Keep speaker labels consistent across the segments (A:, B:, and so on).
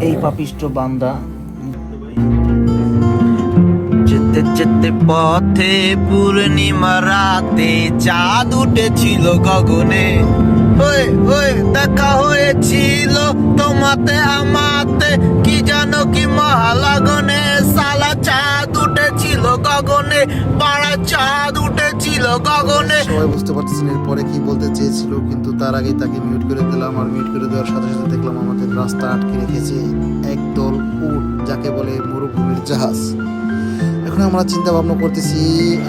A: এই পাপিষ্ট বান্দা যেতে যেতে পথে পূর্ণিমা রাতে চাঁদ উঠেছিল গগনে, ওই ওই দেখা হয়েছিল তোমাতে আমাতে, কি জানো কি মহালাগনে, সালা চাঁদ উঠেছিল গগনে, পাড়া চাঁদ উঠেছিল গগনে।
B: সবাই বুঝতে পারতেছেন এরপরে কি বলতে চেয়েছিল, কিন্তু তার আগে তাকে মিউট করে দিলাম। আর মিউট করে দেওয়ার সাথে সাথে দেখলাম আমাদের রাস্তা আটকে রেখেছে একদল উট, যাকে বলে মরুভূমির জাহাজ। এখন আমরা চিন্তা ভাবনা করতেছি,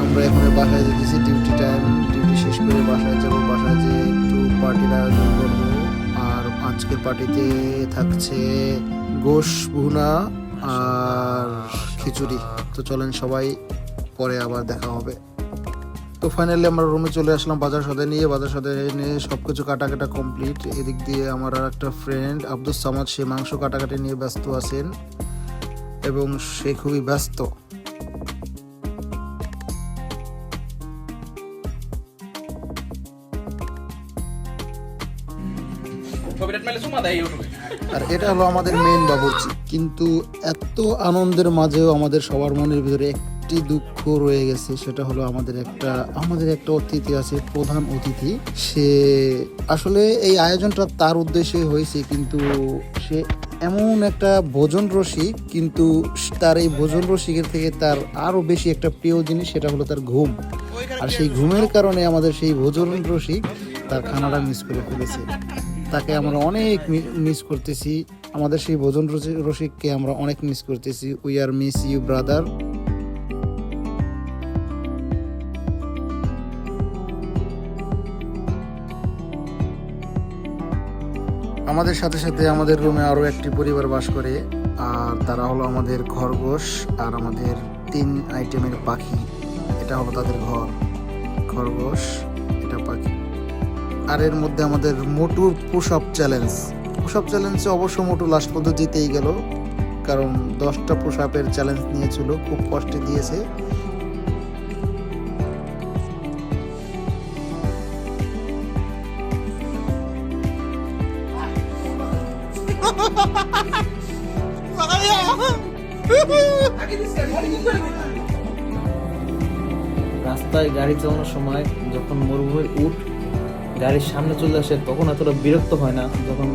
B: আমরা এখন বাসায় যেতেছি, ডিউটি টাইম, ডিউটি শেষ করে বাসায় যাব, বাসায় যেয়ে একটু পার্টির আয়োজন করবো। আর আজকের পার্টিতে থাকছে গোশ ভুনা আর খিচুড়ি। তো চলেন সবাই, পরে আবার দেখা হবে। তো ফাইনালি আমরা রুমে চলে আসলাম বাজার সদাই নিয়ে। বাজার সদাই নিয়ে সব কিছু কাটাকাটা কমপ্লিট। এদিক দিয়ে আমার আর একটা ফ্রেন্ড আব্দুস সামাদ, সে মাংস কাটাকাটি নিয়ে ব্যস্ত আছেন এবং সে খুবই ব্যস্ত। আর এটা হলো আমাদের মেইন বাবুর্চি। কিন্তু এত আনন্দের মাঝেও আমাদের সবার মনের ভিতরে একটি দুঃখ রয়ে গেছে, সেটা হলো আমাদের একটা অতিথি আছে, প্রধান অতিথি। সে আসলে এই আয়োজনটা তার উদ্দেশ্যে হয়েছে, কিন্তু সে এমন একটা ভোজন রসিক, কিন্তু তার এই ভোজন রসিকের থেকে তার আরো বেশি একটা প্রিয় জিনিস, সেটা হলো তার ঘুম। আর সেই ঘুমের কারণে আমাদের সেই ভোজন রসিক তার খানাটা মিস করে ফেলেছে। তাকে আমরা অনেক মিস করতেছি, আমাদের সেই ভোজন রসিককে আমরা অনেক মিস করতেছি। We are miss you brother. আমাদের সাথে সাথে আমাদের রুমে আরও একটি পরিবার বাস করে, আর তারা হলো আমাদের খরগোশ আর আমাদের 3 আইটেমের পাখি। এটা হলো তাদের ঘর, খরগোশ, এটা পাখি। আর এর মধ্যে আমাদের মোটুর পুশ আপ চ্যালেঞ্জে অবশ্য মোটু লাস্ট পর্যন্ত জিতেই গেল, কারণ 10টা পুশ আপের চ্যালেঞ্জ নিয়েছিল, খুব কষ্টে দিয়েছে।
A: রাস্তায় গাড়ি চালানোর সময় যখন মরুভূমির উট গাড়ির সামনে চলে আসে, তখন এতটা বিরক্ত হয় না যখন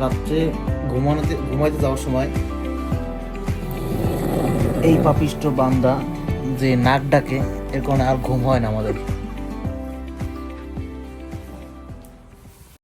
A: রাত্রে ঘুমাইতে যাওয়ার সময় এই পাপিষ্ট বান্দা যে নাক ডাকে, এর কারণে আর ঘুম হয় না আমাদের।